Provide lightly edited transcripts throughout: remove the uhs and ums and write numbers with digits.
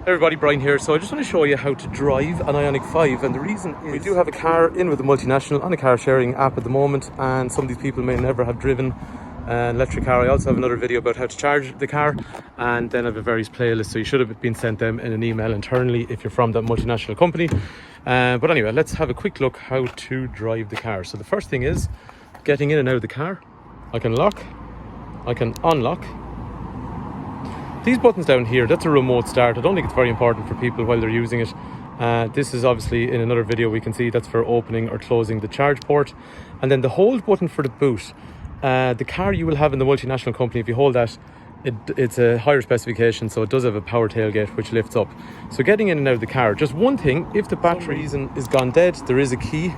Everybody, Brian here. So I just want to show you how to drive an Ioniq 5, and the reason is we do have a car in with a multinational on a car sharing app at the moment, and some of these people may never have driven an electric car. I also have another video about how to charge the car, and then I have a various playlist, so you should have been sent them in an email internally if you're from that multinational company. But anyway, let's have a quick look how to drive the car. So the first thing is getting in and out of the car. I can lock, I can unlock. These buttons down here, that's a remote start. I don't think it's very important for people while they're using it. This is obviously in another video we can see that's for opening or closing the charge port. And then the hold button for the boot. The car you will have in the multinational company, if you hold that, it's a higher specification, so it does have a power tailgate which lifts up. So getting in and out of the car, just one thing, if the battery is gone dead, there is a key.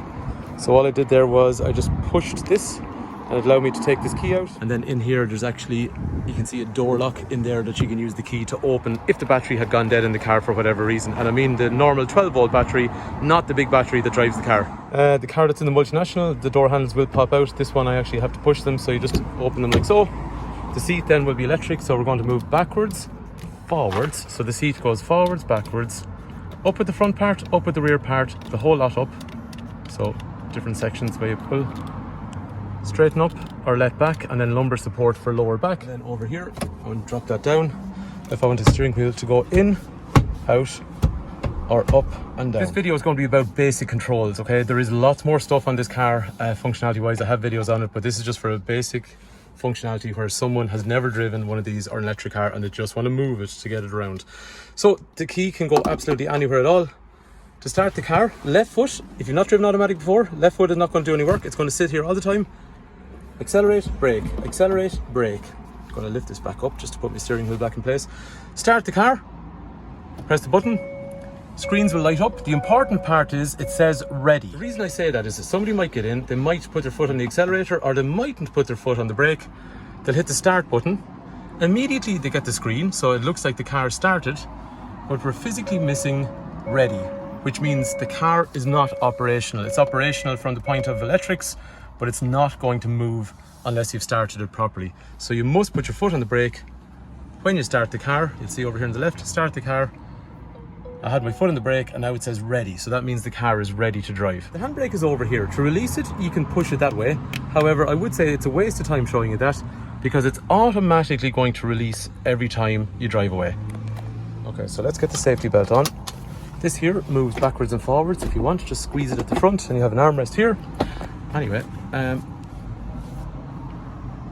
So all I did there was I just pushed this and it allowed me to take this key out. And then in here there's actually, you can see a door lock in there that you can use the key to open if the battery had gone dead in the car for whatever reason. And I mean the normal 12-volt battery, not the big battery that drives the car. The car that's in the multinational, the door handles will pop out. This one I actually have to push them, so you just open them like so. The seat then will be electric, so we're going to move backwards, forwards. So the seat goes forwards, backwards, up with the front part, up with the rear part, the whole lot up. So different sections where you pull. Straighten up or let back, and then lumbar support for lower back. And then over here, I want to drop that down. If I want the steering wheel to go in, out, or up and down. This video is going to be about basic controls, okay? There is lots more stuff on this car, functionality wise. I have videos on it, but this is just for a basic functionality where someone has never driven one of these or an electric car and they just want to move it to get it around. So the key can go absolutely anywhere at all. To start the car, left foot, if you've not driven automatic before, left foot is not going to do any work. It's going to sit here all the time. Accelerate, brake, accelerate, brake. I'm going to lift this back up just to put my steering wheel back in place. Start the car, press the button, screens will light up. The important part is it says ready. The reason I say that is that somebody might get in, they might put their foot on the accelerator or they mightn't put their foot on the brake. They'll hit the start button. Immediately they get the screen, so it looks like the car started, but we're physically missing ready, which means the car is not operational. It's operational from the point of electrics, but it's not going to move unless you've started it properly. So you must put your foot on the brake when you start the car. You'll see over here on the left, start the car. I had my foot on the brake and now it says ready. So that means the car is ready to drive. The handbrake is over here. To release it, you can push it that way. However, I would say it's a waste of time showing you that because it's automatically going to release every time you drive away. Okay, so let's get the safety belt on. This here moves backwards and forwards. If you want, just squeeze it at the front and you have an armrest here. Anyway,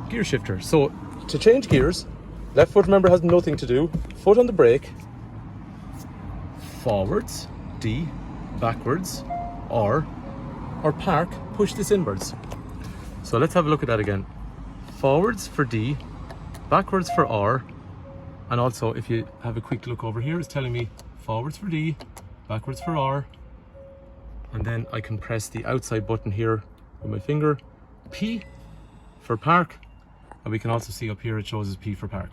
gear shifter. So to change gears, left foot, remember, has nothing to do. Foot on the brake, forwards, D, backwards, R, or park, push this inwards. So let's have a look at that again. Forwards for D, backwards for R, and also if you have a quick look over here, it's telling me forwards for D, backwards for R, and then I can press the outside button here with my finger, P for park, and we can also see up here it shows as P for park.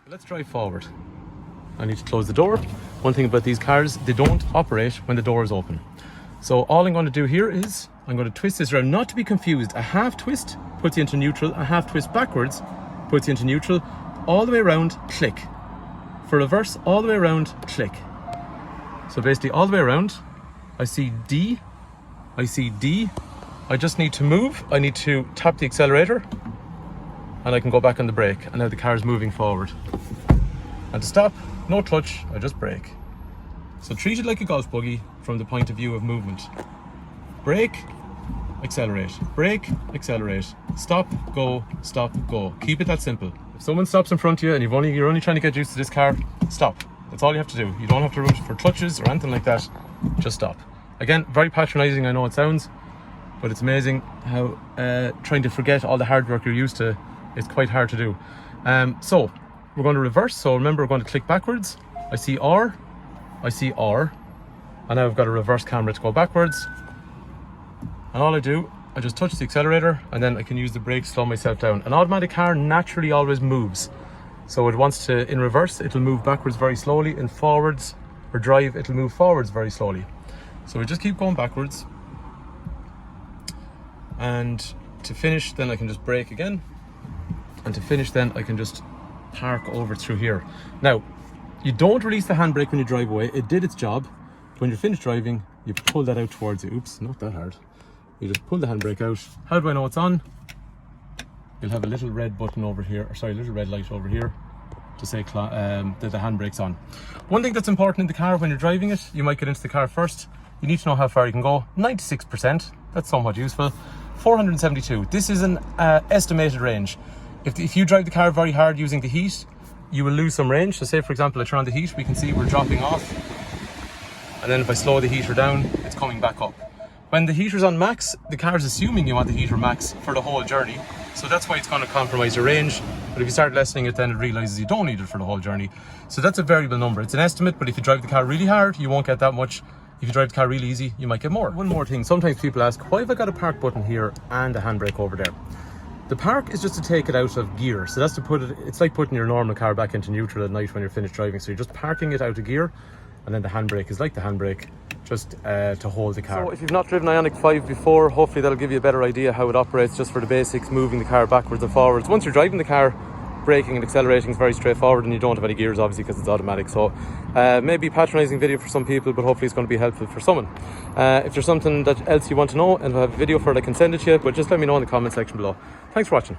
Let's drive forward. I need to close the door. One thing about these cars, they don't operate when the door is open. So all I'm going to do here is I'm going to twist this around, not to be confused. A half twist puts you into neutral, a half twist backwards puts you into neutral, all the way around, click. For reverse, all the way around, click. So basically all the way around, I see D, I see D. I just need to move. I need to tap the accelerator and I can go back on the brake, and now the car is moving forward. And to stop, no clutch, I just brake. So treat it like a golf buggy from the point of view of movement. Brake, accelerate, brake, accelerate, stop, go, Keep it that simple. If someone stops in front of you and you're only trying to get used to this car, stop. That's all you have to do. You don't have to root for clutches or anything like that. Just stop. Again, very patronizing, I know it sounds, but it's amazing how trying to forget all the hard work you're used to, it's quite hard to do. So we're going to reverse. So remember, we're going to click backwards. I see R, and now I've got a reverse camera to go backwards. And all I do, I just touch the accelerator and then I can use the brake to slow myself down. An automatic car naturally always moves. So it wants to, in reverse, it'll move backwards very slowly. In forwards or drive, it'll move forwards very slowly. So we just keep going backwards. And to finish, then I can just brake again. And to finish, then I can just park over through here. Now, You don't release the handbrake when you drive away. It did its job. When you're finished driving, you pull that out towards you. Oops, not that hard. You just pull the handbrake out. How do I know it's on? You'll have a little red button over here, or sorry, a little red light over here to say that the handbrake's on. One thing that's important in the car when you're driving it, you might get into the car first. You need to know how far you can go. 96%, that's somewhat useful. 472, this is an estimated range. If you drive the car very hard using the heat, you will lose some range. So say for example, I turn on the heat, we can see we're dropping off. And then if I slow the heater down, it's coming back up. When the heater's on max, the car's assuming you want the heater max for the whole journey. So that's why it's going to compromise your range. But if you start lessening it, then it realizes you don't need it for the whole journey. So that's a variable number. It's an estimate, but if you drive the car really hard, you won't get that much. If you drive the car really easy, you might get more. One more thing, sometimes people ask, why have I got a park button here and a handbrake over there? The park is just to take it out of gear. So that's to put it, it's like putting your normal car back into neutral at night when you're finished driving. So you're just parking it out of gear. And then the handbrake is like the handbrake, just to hold the car. So if you've not driven Ioniq5 before, hopefully that'll give you a better idea how it operates, just for the basics, moving the car backwards and forwards. Once you're driving the car, braking and accelerating is very straightforward, and you don't have any gears obviously because it's automatic. So maybe patronising video for some people, but hopefully it's going to be helpful for someone. If there's something else you want to know and I have a video for it, I can send it to you, but just let me know in the comment section below. Thanks for watching.